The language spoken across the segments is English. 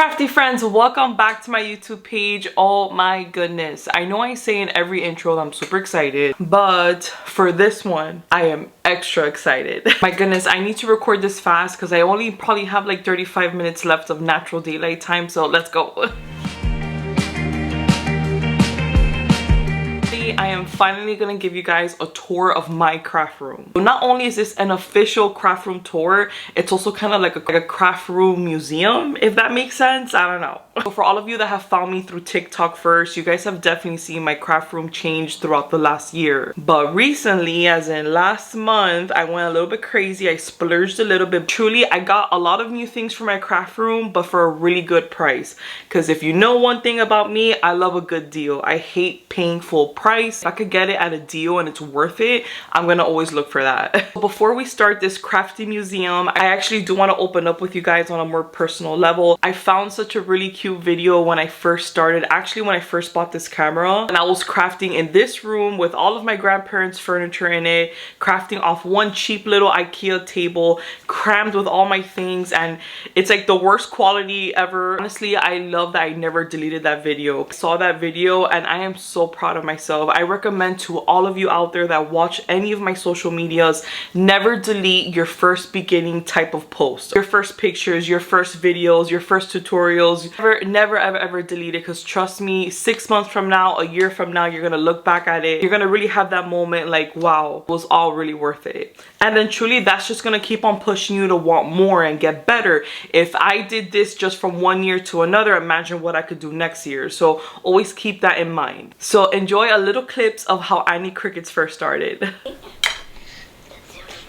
Crafty friends, welcome back to my YouTube page. Oh my goodness, I know I say in every intro that I'm super excited, but for this one I am extra excited. My goodness, I need to record this fast because I only probably have like 35 minutes left of natural daylight time, so let's go. I am finally gonna give you guys a tour of my craft room. So not only is this an official craft room tour, it's also kind of like a craft room museum, if that makes sense. I don't know. So for all of you that have found me through TikTok first, you guys have definitely seen my craft room change throughout the last year. But recently, as in last month, I went a little bit crazy. I splurged a little bit. Truly, I got a lot of new things for my craft room, but for a really good price. Because if you know one thing about me, I love a good deal. I hate paying full price. If I could get it at a deal and it's worth it, I'm gonna always look for that. Before we start this crafty museum, I actually do want to open up with you guys on a more personal level. I found such a really cute video when I first started, actually when I first bought this camera, and I was crafting in this room with all of my grandparents' furniture in it, crafting off one cheap little Ikea table, crammed with all my things, and it's like the worst quality ever. Honestly, I love that I never deleted that video. I saw that video and I am so proud of myself. I recommend to all of you out there that watch any of my social medias, never delete your first beginning type of post. Your first pictures, your first videos, your first tutorials. Never ever delete it, because trust me, 6 months from now, a year from now, you're gonna look back at it. You're gonna really have that moment like, wow, it was all really worth it. And then truly, that's just gonna keep on pushing you to want more and get better. If I did this just from one year to another, imagine what I could do next year. So always keep that in mind. So enjoy a little clips of how Annie Crickets first started.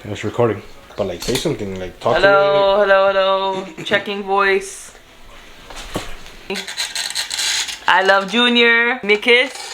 I was recording, but like say something, like talk to me. Hello. Checking voice. I love Junior. Nikis.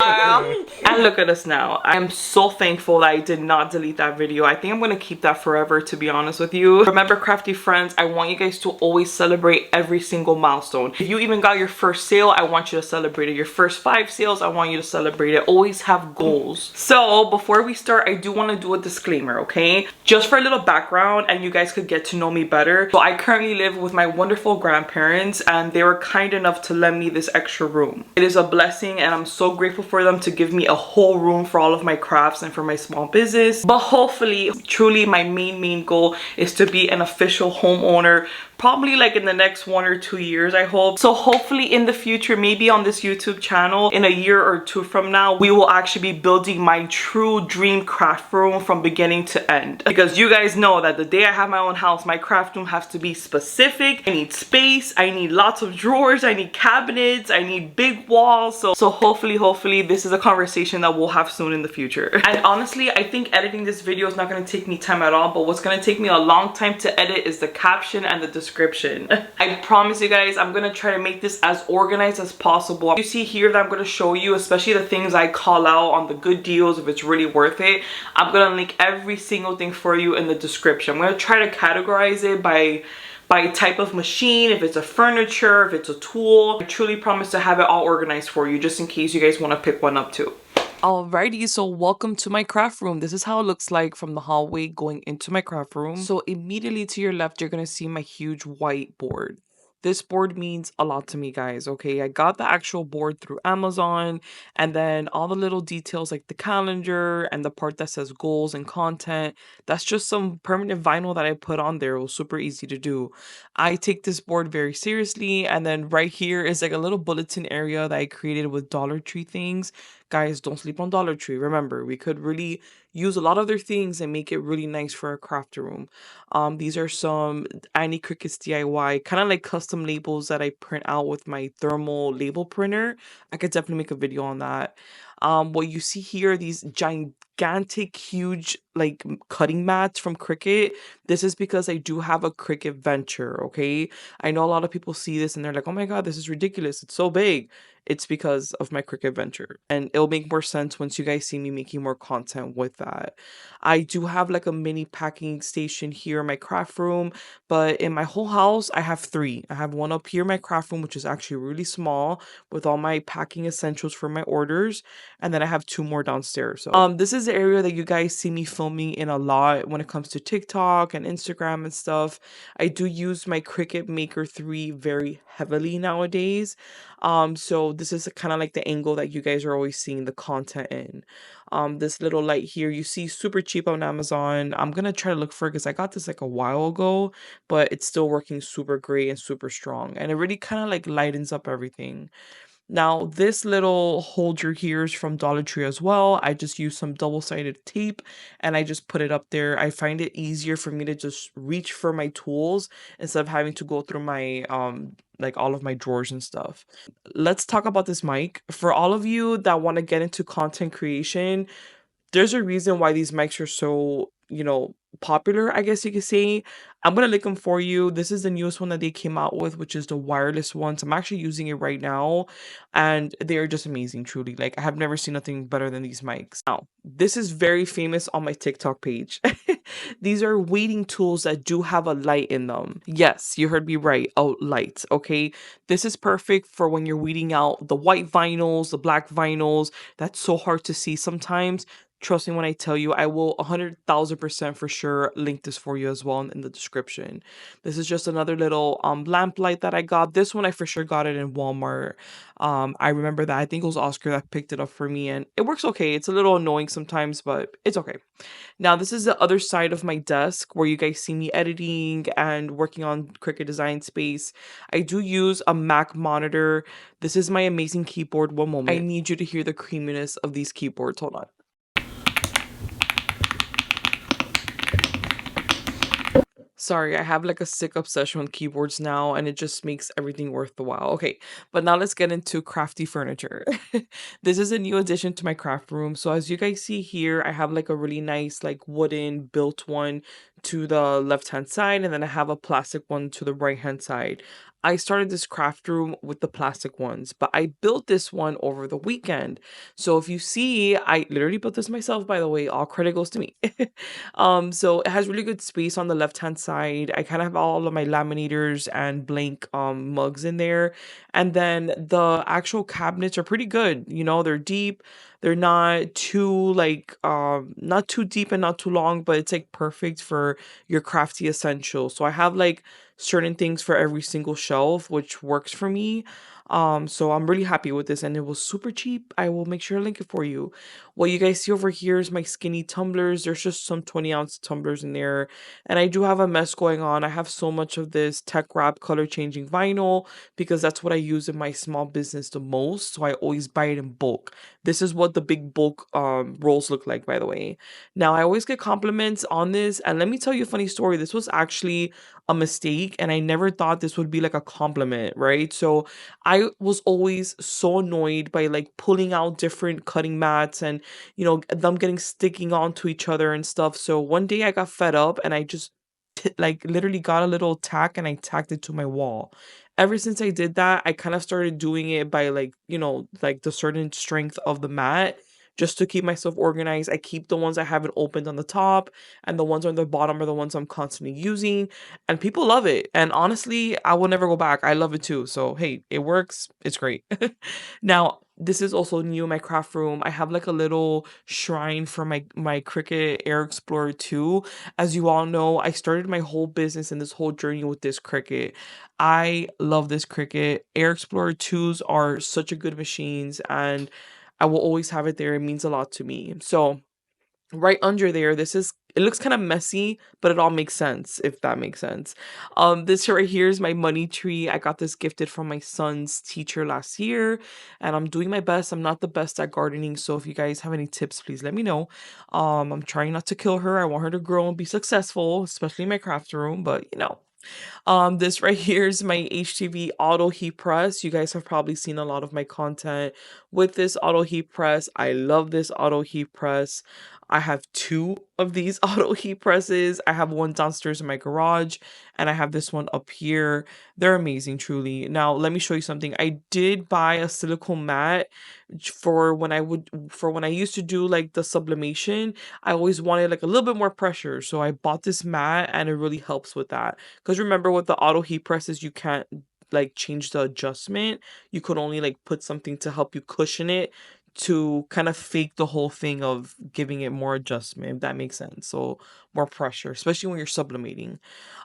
And look at us now. I am so thankful that I did not delete that video. I think I'm going to keep that forever, to be honest with you. Remember, crafty friends, I want you guys to always celebrate every single milestone. If you even got your first sale, I want you to celebrate it. Your first 5 sales, I want you to celebrate it. Always have goals. So before we start, I do want to do a disclaimer, okay? Just for a little background and you guys could get to know me better. So I currently live with my wonderful grandparents and they were kind enough to lend me this extra room. It is a blessing and I'm so grateful for them to give me a whole room for all of my crafts and for my small business. But hopefully, truly my main goal is to be an official homeowner, probably like in the next 1 or 2 years, I hope. So hopefully in the future, maybe on this YouTube channel, in a year or 2 from now, we will actually be building my true dream craft room from beginning to end. Because you guys know that the day I have my own house, my craft room has to be specific. I need space, I need lots of drawers, I need cabinets, I need big walls. So hopefully this is a conversation that we'll have soon in the future. And honestly, I think editing this video is not going to take me time at all, but what's going to take me a long time to edit is the caption and the description. I promise you guys, I'm gonna try to make this as organized as possible. You see here that I'm gonna show you, especially the things I call out on the good deals, if it's really worth it. I'm gonna link every single thing for you in the description. I'm gonna try to categorize it by type of machine, if it's a furniture, if it's a tool. I truly promise to have it all organized for you, just in case you guys want to pick one up too. Alrighty, so welcome to my craft room. This is how it looks like from the hallway going into my craft room. So immediately to your left, you're gonna see my huge white board. This board means a lot to me, guys, okay? I got the actual board through Amazon, and then all the little details like the calendar and the part that says goals and content, that's just some permanent vinyl that I put on there. It was super easy to do. I take this board very seriously, and then right here is like a little bulletin area that I created with Dollar Tree things. Guys, don't sleep on Dollar Tree. Remember, we could really use a lot of their things and make it really nice for a craft room. These are some Annie Crickets DIY, kind of like custom labels that I print out with my thermal label printer. I could definitely make a video on that. What you see here, these gigantic, huge, like cutting mats from Cricut. This is because I do have a Cricut Venture, okay? I know a lot of people see this and they're like, oh my god, this is ridiculous. It's so big. It's because of my Cricut Venture, and it'll make more sense once you guys see me making more content with that. I do have like a mini packing station here in my craft room, but in my whole house, I have 3. I have one up here in my craft room, which is actually really small with all my packing essentials for my orders. And then I have 2 more downstairs. So this is the area that you guys see me film filming in a lot when it comes to TikTok and Instagram and stuff. I do use my Cricut Maker 3 very heavily nowadays. So this is kind of like the angle that you guys are always seeing the content in. This little light here you see super cheap on Amazon. I'm gonna try to look for it because I got this like a while ago, but it's still working super great and super strong, and it really kind of like lightens up everything. Now, this little holder here is from Dollar Tree as well. I just use some double-sided tape and I just put it up there. I find it easier for me to just reach for my tools instead of having to go through my like all of my drawers and stuff. Let's talk about this mic. For all of you that want to get into content creation, there's a reason why these mics are so, popular, I guess you could say. I'm gonna link them for you. This is the newest one that they came out with, which is the wireless ones. I'm actually using it right now, and they are just amazing, truly. Like, I have never seen nothing better than these mics. Now, this is very famous on my TikTok page. These are weighting tools that do have a light in them. Yes, you heard me right. A light, okay? This is perfect for when you're weeding out the white vinyls, the black vinyls. That's so hard to see sometimes. Trust me when I tell you, I will 100,000% for sure link this for you as well in the description. This is just another little lamp light that I got. This one I for sure got it in Walmart. I remember that. I think it was Oscar that picked it up for me, and it works okay. It's a little annoying sometimes, but it's okay. Now, this is the other side of my desk where you guys see me editing and working on Cricut Design Space. I do use a Mac monitor. This is my amazing keyboard. One moment. I need you to hear the creaminess of these keyboards. Hold on. Sorry, I have like a sick obsession with keyboards now, and it just makes everything worth the while. Okay, but now let's get into crafty furniture. This is a new addition to my craft room. So as you guys see here, I have like a really nice like wooden built one to the left hand side, and then I have a plastic one to the right hand side. I started this craft room with the plastic ones, but I built this one over the weekend. So if you see, I literally built this myself, by the way. All credit goes to me. So it has really good space on the left hand side. I kind of have all of my laminators and blank mugs in there. And then the actual cabinets are pretty good. They're deep. They're not too like not too deep and not too long, but it's like perfect for your crafty essentials. So I have like certain things for every single shelf, which works for me. So I'm really happy with this, and it was super cheap. I will make sure to link it for you. What you guys see over here is my skinny tumblers. There's just some 20-ounce tumblers in there. And I do have a mess going on. I have so much of this tech wrap color changing vinyl because that's what I use in my small business the most. So I always buy it in bulk. This is what the big bulk rolls look like, by the way. Now, I always get compliments on this. And let me tell you a funny story. This was actually a mistake, and I never thought this would be like a compliment, right? So I was always so annoyed by like pulling out different cutting mats and them getting sticking onto each other and stuff. So one day I got fed up and I just like literally got a little tack and I tacked it to my wall. Ever since I did that, I kind of started doing it by like, like the certain strength of the mat just to keep myself organized. I keep the ones I haven't opened on the top, and the ones on the bottom are the ones I'm constantly using, and people love it. And honestly, I will never go back. I love it too. So, hey, it works. It's great. Now, this is also new in my craft room. I have like a little shrine for my Cricut Air Explorer 2. As you all know, I started my whole business and this whole journey with this Cricut. I love this Cricut. Air Explorer 2s are such a good machines, and I will always have it there. It means a lot to me. So right under there, it looks kind of messy, but it all makes sense, if that makes sense. This right here is my money tree. I got this gifted from my son's teacher last year, and I'm doing my best. I'm not the best at gardening, so if you guys have any tips, please let me know. I'm trying not to kill her. I want her to grow and be successful, especially in my craft room, but this right here is my HTV auto heat press. You guys have probably seen a lot of my content with this auto heat press. I love this auto heat press. I have two of these auto heat presses. I have one downstairs in my garage, and I have this one up here. They're amazing, truly. Now, let me show you something. I did buy a silicone mat for when I used to do like the sublimation. I always wanted like a little bit more pressure. So I bought this mat, and it really helps with that. Because remember, with the auto heat presses, you can't like change the adjustment. You could only like put something to help you cushion it to kind of fake the whole thing of giving it more adjustment, if that makes sense. So more pressure, especially when you're sublimating.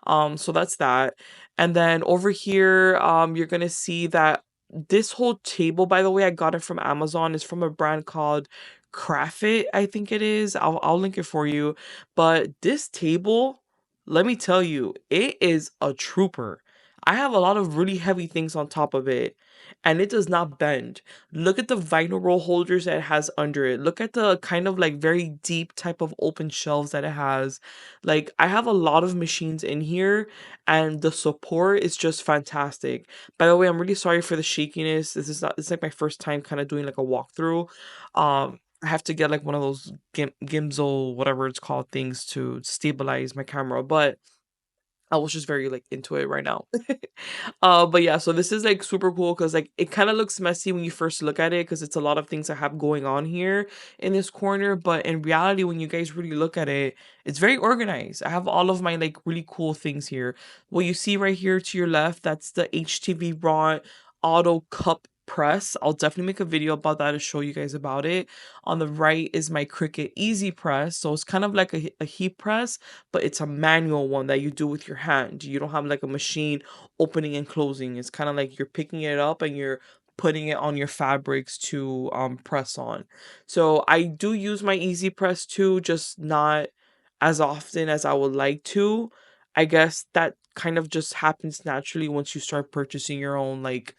So that's that. And then over here, you're gonna see that this whole table, by the way, I got it from Amazon, is from a brand called Crafty, I think it is. I'll link it for you. But this table, let me tell you, it is a trooper. I have a lot of really heavy things on top of it, and it does not bend. Look at the vinyl roll holders that it has under it. Look at the kind of like very deep type of open shelves that it has. Like, I have a lot of machines in here, and the support is just fantastic. By the way, I'm really sorry for the shakiness. This is not, it's like my first time kind of doing like a walkthrough. I have to get like one of those Gimsel, whatever it's called, things to stabilize my camera, but I was just very like into it right now. But yeah, so this is like super cool because like it kind of looks messy when you first look at it because it's a lot of things I have going on here in this corner. But in reality, when you guys really look at it, it's very organized. I have all of my like really cool things here. What you see right here to your left, that's the HTV Raw Auto Cup Press. I'll definitely make a video about that to show you guys about it. On the right is my Cricut Easy Press. So it's kind of like a heat press, but it's a manual one that you do with your hand. You don't have like a machine opening and closing. It's kind of like you're picking it up and you're putting it on your fabrics to press on. So I do use my Easy Press too, just not as often as I would like to. I guess that kind of just happens naturally once you start purchasing your own like,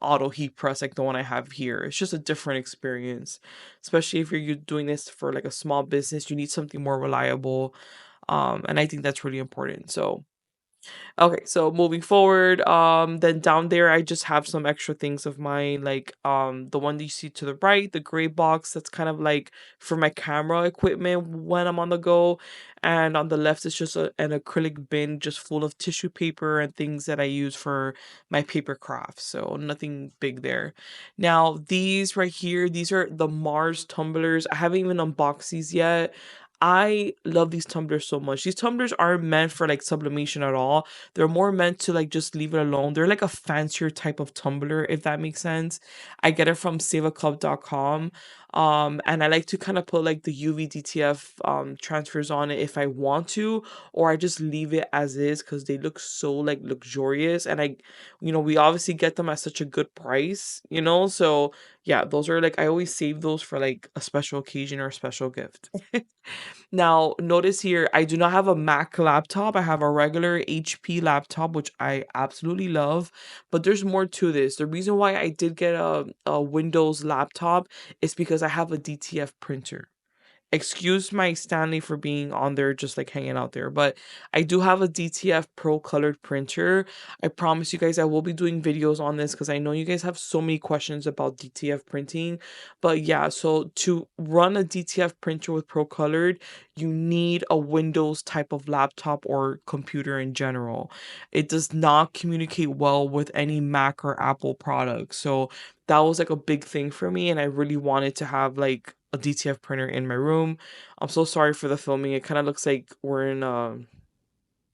auto heat press like the one I have here. It's just a different experience, especially if you're doing this for like a small business. You need something more reliable, and I think that's really important. So okay, so moving forward, then down there I just have some extra things of mine, like the one that you see to the right, the gray box, that's kind of like for my camera equipment when I'm on the go. And on the left is just an acrylic bin just full of tissue paper and things that I use for my paper crafts. So nothing big there. Now these right here, these are the Mars tumblers. I haven't even unboxed these yet. I love these tumblers so much. These tumblers aren't meant for like sublimation at all. They're more meant to like just leave it alone. They're like a fancier type of tumbler, if that makes sense. I get it from saveaclub.com. And I like to kind of put like the UV DTF transfers on it if I want to, or I just leave it as is because they look so like luxurious. And we obviously get them at such a good price, so yeah, those are like, I always save those for like a special occasion or a special gift. Now, notice here, I do not have a Mac laptop. I have a regular HP laptop, which I absolutely love. But there's more to this. The reason why I did get a Windows laptop is because I have a DTF printer. Excuse my Stanley for being on there just like hanging out there, but I do have a DTF Pro colored printer. I promise you guys I will be doing videos on this because I know you guys have so many questions about DTF printing. But yeah, so to run a DTF printer with Pro colored, you need a Windows type of laptop or computer in general. It does not communicate well with any Mac or Apple products. So that was like a big thing for me, and I really wanted to have like a DTF printer in my room. I'm so sorry for the filming. It kind of looks like we're in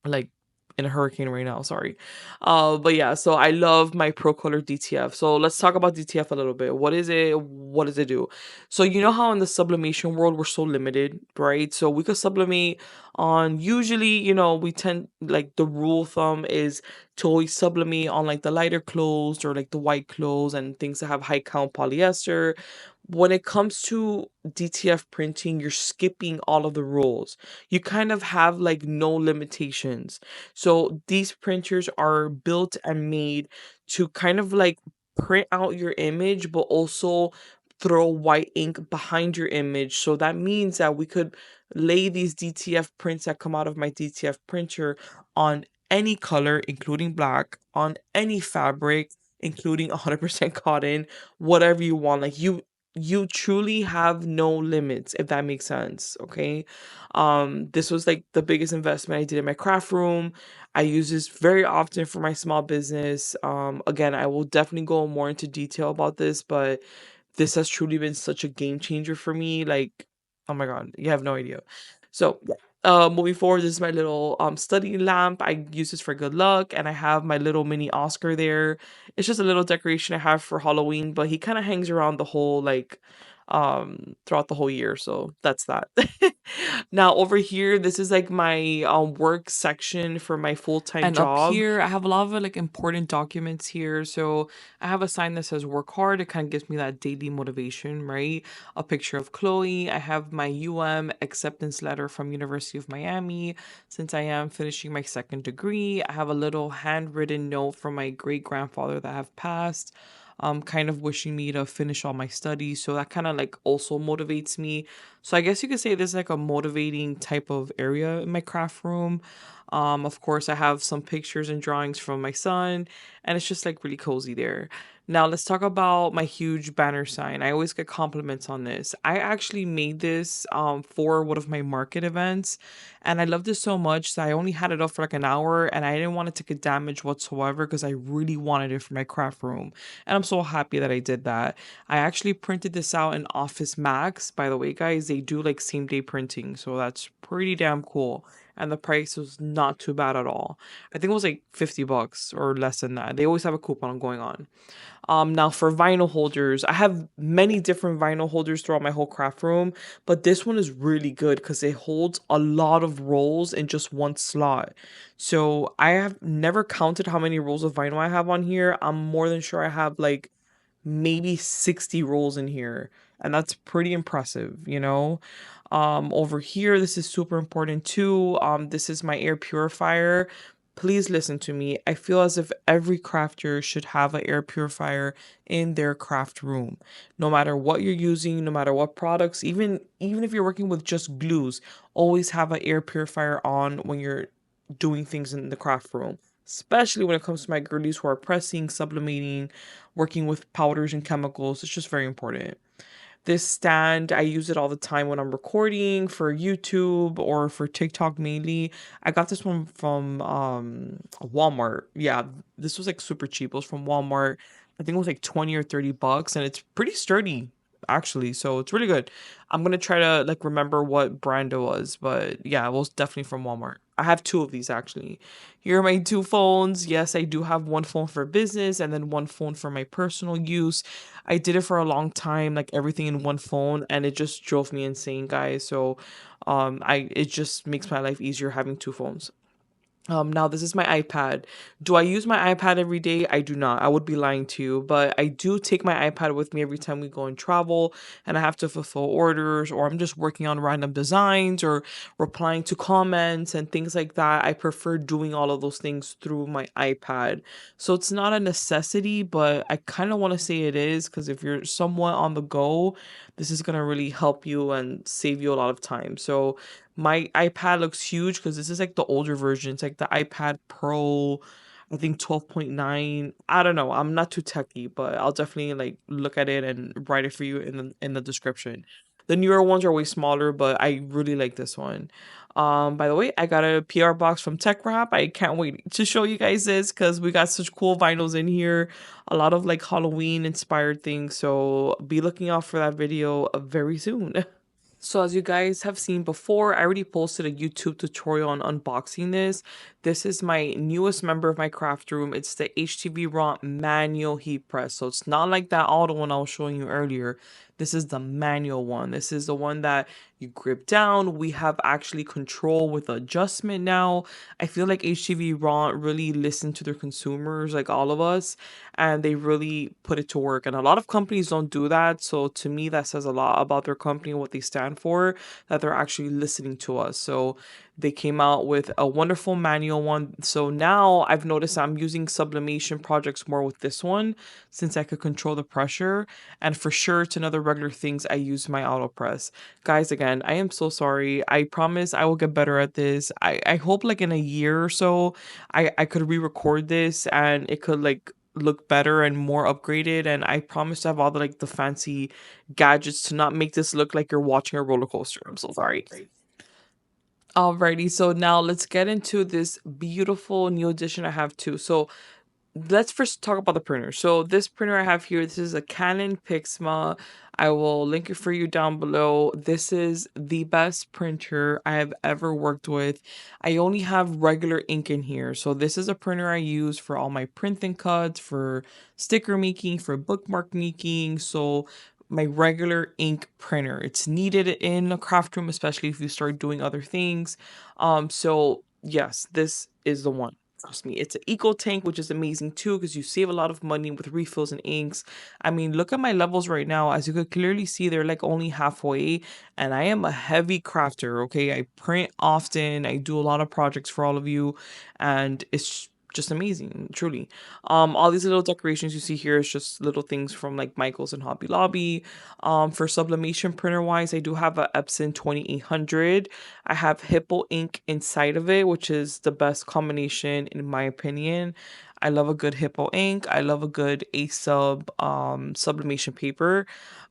like in a hurricane right now, sorry. But yeah, so I love my Pro Color DTF. So let's talk about DTF a little bit. What is it? What does it do? So you know how in the sublimation world we're so limited, right? So we could sublimate on, usually, we tend, like, the rule of thumb is to always sublimate on like the lighter clothes or like the white clothes and things that have high count polyester. When it comes to DTF printing, you're skipping all of the rules. You kind of have like no limitations. So these printers are built and made to kind of like print out your image, but also throw white ink behind your image. So that means that we could lay these DTF prints that come out of my DTF printer on any color, including black, on any fabric, including 100% cotton, whatever you want. Like, you truly have no limits, if that makes sense. Okay. This was like the biggest investment I did in my craft room. I use this very often for my small business. Again, I will definitely go more into detail about this, but this has truly been such a game changer for me. Like, oh my god, you have no idea. So yeah. Moving forward, this is my little study lamp. I use this for good luck, and I have my little mini Oscar there. It's just a little decoration I have for Halloween, but he kind of hangs around the whole like throughout the whole year, so that's that. Now over here, this is like my work section for my full-time And up job. here, I have a lot of like important documents here. So I have a sign that says work hard. It kind of gives me that daily motivation, right? A picture of Chloe. I have my acceptance letter from University of Miami since I am finishing my second degree. I have a little handwritten note from my great grandfather that have passed, kind of wishing me to finish all my studies. So that kind of like also motivates me. So I guess you could say this is like a motivating type of area in my craft room. Of course, I have some pictures and drawings from my son, and it's just like really cozy there. Now, let's talk about my huge banner sign. I always get compliments on this. I actually made this for one of my market events, and I love this so much that I only had it up for like an hour, and I didn't want it to get damaged whatsoever because I really wanted it for my craft room. And I'm so happy that I did that. I actually printed this out in Office Max. By the way, guys, they do like same day printing, so that's pretty damn cool. And the price was not too bad at all. I think it was like 50 bucks or less than that. They always have a coupon going on. Now for vinyl holders, I have many different vinyl holders throughout my whole craft room, but this one is really good because it holds a lot of rolls in just one slot. So I have never counted how many rolls of vinyl I have on here. I'm more than sure I have like maybe 60 rolls in here, and that's pretty impressive, you know. Over here, this is super important too. This is my air purifier. Please listen to me. I feel as if every crafter should have an air purifier in their craft room. No matter what you're using, no matter what products, even if you're working with just glues, always have an air purifier on when you're doing things in the craft room. Especially when it comes to my girlies who are pressing, sublimating, working with powders and chemicals. It's just very important. This stand, I use it all the time when I'm recording for YouTube or for TikTok mainly. I got this one from Walmart. Yeah, this was like super cheap. It was from Walmart. I think it was like 20 or 30 bucks, and it's pretty sturdy actually. So it's really good. I'm gonna try to like remember what brand it was, but yeah, it was definitely from Walmart. I have two of these actually. Here are my two phones. Yes, I do have one phone for business and then one phone for my personal use. I did it for a long time, like everything in one phone, and it just drove me insane, guys. So, it just makes my life easier having two phones. Now this is my iPad. Do I use my iPad every day? I do not. I would be lying to you, but I do take my iPad with me every time we go and travel and I have to fulfill orders or I'm just working on random designs or replying to comments and things like that. I prefer doing all of those things through my iPad. So it's not a necessity, but I kind of want to say it is because if you're somewhat on the go, this is going to really help you and save you a lot of time. So my iPad looks huge because this is like the older version. It's like the iPad Pro, I think 12.9. I don't know. I'm not too techy, but I'll definitely like look at it and write it for you in the description. The newer ones are way smaller, but I really like this one. By the way, I got a PR box from Tech Wrap. I can't wait to show you guys this because we got such cool vinyls in here. A lot of like Halloween inspired things. So be looking out for that video very soon. So as you guys have seen before, I already posted a YouTube tutorial on unboxing this. This is my newest member of my craft room. It's the HTV Raw manual heat press. So it's not like that auto one I was showing you earlier. This is the manual one. This is the one that you grip down. We have actually control with adjustment now. I feel like HTV Raw really listened to their consumers, like all of us, and they really put it to work. And a lot of companies don't do that. So to me, that says a lot about their company and what they stand for, that they're actually listening to us. So they came out with a wonderful manual one. So now I've noticed I'm using sublimation projects more with this one since I could control the pressure. And for sure, to another regular things, I use my auto press. Guys, again, I am so sorry. I promise I will get better at this. I hope like in a year or so, I could re-record this and it could like look better and more upgraded, and I promise to have all the like the fancy gadgets to not make this look like you're watching a roller coaster. I'm so sorry. Alrighty, so now let's get into this beautiful new addition I have too. So let's first talk about the printer. So this printer I have here, this is a Canon Pixma. I will link it for you down below. This is the best printer I have ever worked with. I only have regular ink in here. So this is a printer I use for all my printing cuts, for sticker making, for bookmark making. So my regular ink printer. It's needed in a craft room, especially if you start doing other things. So yes, this is the one. Trust me, it's an eco tank, which is amazing too because you save a lot of money with refills and inks. I mean, look at my levels right now. As you could clearly see, they're like only halfway, and I am a heavy crafter. Okay, I print often. I do a lot of projects for all of you, and it's just amazing, truly. All these little decorations you see here is just little things from like Michael's and Hobby Lobby. For sublimation printer wise, I do have a Epson 2800. I have Hippo ink inside of it, which is the best combination in my opinion. I love a good Hippo ink. I love a good A sub sublimation paper.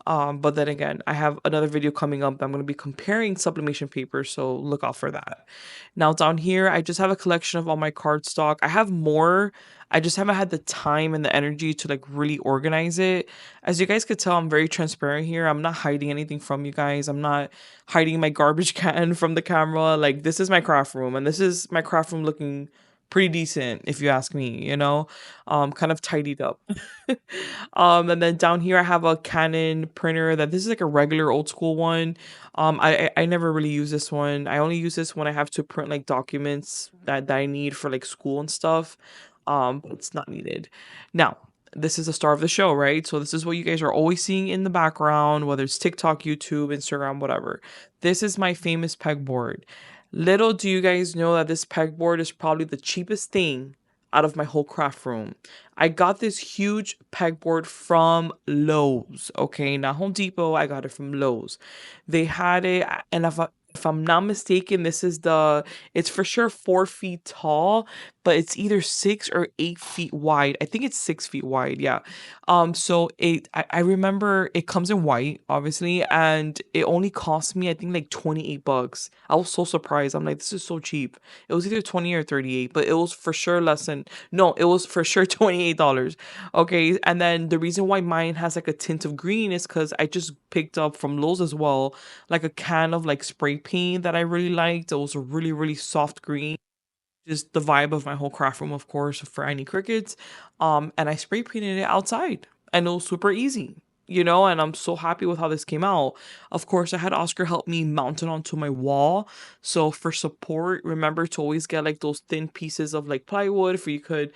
But then again, I have another video coming up that I'm going to be comparing sublimation paper, so look out for that. Now down here, I just have a collection of all my cardstock. I have more. I just haven't had the time and the energy to like really organize it. As you guys could tell, I'm very transparent here. I'm not hiding anything from you guys. I'm not hiding my garbage can from the camera. Like this is my craft room, and this is my craft room looking pretty decent if you ask me, you know, kind of tidied up. And then down here I have a Canon printer that this is like a regular old school one. I never really use this one. I only use this when I have to print like documents that I need for like school and stuff. But it's not needed. Now, this is the star of the show, right? So this is what you guys are always seeing in the background, whether it's TikTok, YouTube, Instagram, whatever. This is my famous pegboard. Little do you guys know that this pegboard is probably the cheapest thing out of my whole craft room. I got this huge pegboard from Lowe's. Okay, not Home Depot. I got it from Lowe's. They had it, and if I'm not mistaken, it's for sure 4 feet tall, but it's either 6 or 8 feet wide. I think it's 6 feet wide. Yeah. So I remember it comes in white, obviously, and it only cost me, I think, like $28. I was so surprised. I'm like, this is so cheap. It was either 20 or 38, but it was for sure less than, no, it was for sure $28. Okay. And then the reason why mine has like a tint of green is because I just picked up from Lowe's as well, like a can of like spray paint that I really liked. It was a really, really soft green, just the vibe of my whole craft room, of course, for any crickets. And I spray painted it outside, and it was super easy, you know. And I'm so happy with how this came out. Of course, I had Oscar help me mount it onto my wall. So for support, remember to always get like those thin pieces of like plywood, for you could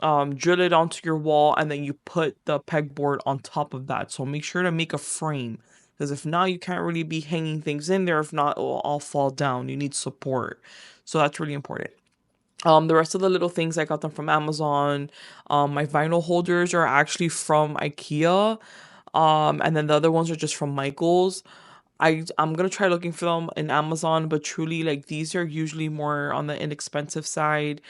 drill it onto your wall, and then you put the pegboard on top of that. So make sure to make a frame, because if not, you can't really be hanging things in there. If not, it will all fall down. You need support. So that's really important. The rest of the little things I got them from Amazon. My vinyl holders are actually from Ikea. And then the other ones are just from Michael's. I'm gonna try looking for them in Amazon, but truly, like, these are usually more on the inexpensive side.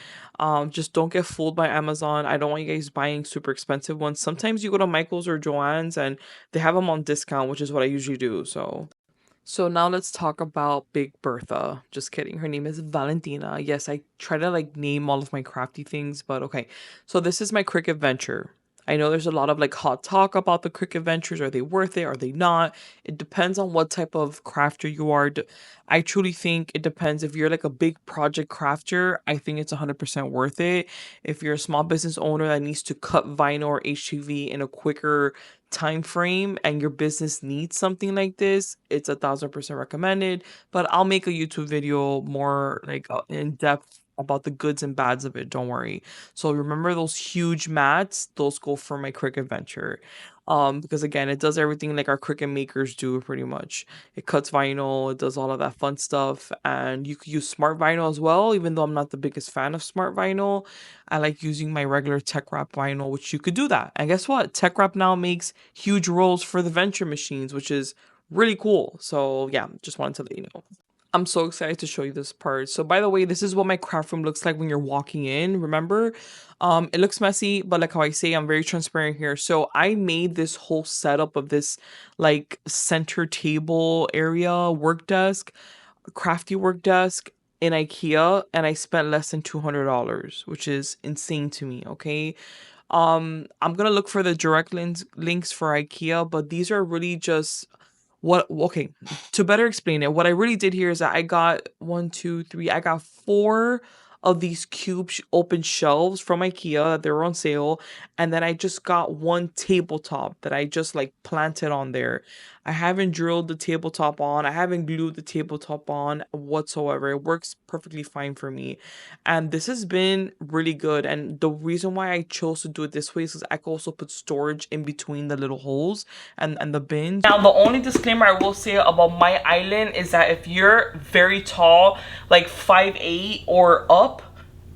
Just don't get fooled by Amazon. I don't want you guys buying super expensive ones. Sometimes you go to Michael's or Joann's and they have them on discount, which is what I usually do. So now let's talk about Big Bertha. Just kidding. Her name is Valentina. Yes, I try to like name all of my crafty things, but okay. So this is my Cricut Venture. I know there's a lot of like hot talk about the Cricut Ventures. Are they worth it? Are they not? It depends on what type of crafter you are. I truly think it depends. If you're like a big project crafter, I think it's 100% worth it. If you're a small business owner that needs to cut vinyl or HTV in a quicker time frame and your business needs something like this, it's 1,000% recommended. But I'll make a YouTube video more like in depth about the goods and bads of it. Don't worry. So remember those huge mats? Those go for my Cricut Venture. Because again, it does everything like our Cricut makers do pretty much. It cuts vinyl, it does all of that fun stuff, and you could use smart vinyl as well. Even though I'm not the biggest fan of smart vinyl, I like using my regular tech wrap vinyl, which you could do that. And guess what? Tech wrap now makes huge rolls for the Venture machines, which is really cool. So yeah, just wanted to let you know. I'm so excited to show you this part. So by the way, this is what my craft room looks like when you're walking in. Remember, it looks messy, but like how I say, I'm very transparent here. So I made this whole setup of this like center table area, work desk, crafty work desk, in Ikea and I spent less than $200, which is insane to me, okay? I'm gonna look for the direct links for Ikea, but these are really just okay, to better explain it, what I really did here is that I got I got 4 of these cube open shelves from Ikea. They were on sale, and then I just got 1 tabletop that I just like planted on there. I haven't drilled the tabletop on. I haven't glued the tabletop on whatsoever. It works perfectly fine for me. And this has been really good. And the reason why I chose to do it this way is because I could also put storage in between the little holes and the bins. Now, the only disclaimer I will say about my island is that if you're very tall, like 5'8" or up,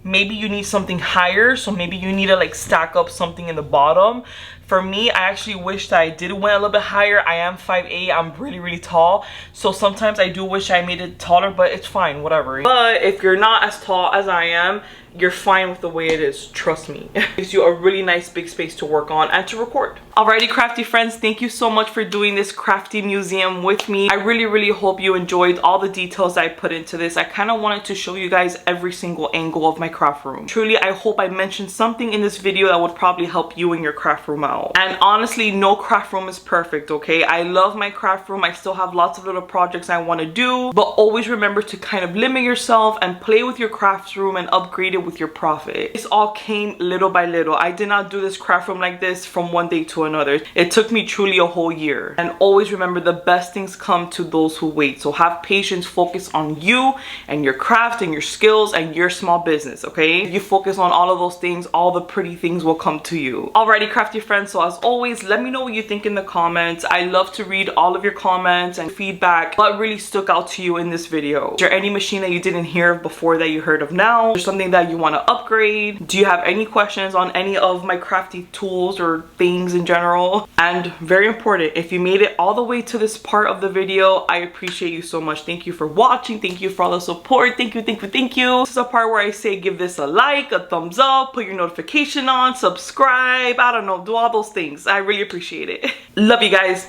maybe you need something higher. So maybe you need to like stack up something in the bottom. For me, I actually wish that I did went a little bit higher. I am 5'8", I'm really tall. So sometimes I do wish I made it taller, but it's fine, whatever. But if you're not as tall as I am, you're fine with the way it is, trust me. It gives you a really nice big space to work on and to record. Alrighty, crafty friends, thank you so much for doing this crafty museum with me. I really hope you enjoyed all the details I put into this. I kind of wanted to show you guys every single angle of my craft room. Truly, I hope I mentioned something in this video that would probably help you in your craft room out. And honestly, no craft room is perfect, okay? I love my craft room. I still have lots of little projects I want to do, but always remember to kind of limit yourself and play with your craft room and upgrade it with your profit. This all came little by little. I did not do this craft room like this from one day to another. It took me truly a whole year. And always remember, the best things come to those who wait. So have patience, focus on you and your craft and your skills and your small business, okay? If you focus on all of those things, all the pretty things will come to you. Alrighty, crafty friends, so as always, let me know what you think in the comments. I love to read all of your comments and feedback. What really stuck out to you in this video? Is there any machine that you didn't hear of before that you heard of now? Is there something that you want to upgrade? Do you have any questions on any of my crafty tools or things in general? And very important, if you made it all the way to this part of the video, I appreciate you so much. Thank you for watching. Thank you for all the support. Thank you. This is a part where I say give this a like, a thumbs up, put your notification on, subscribe, I don't know, do all those things. I really appreciate it. Love you guys.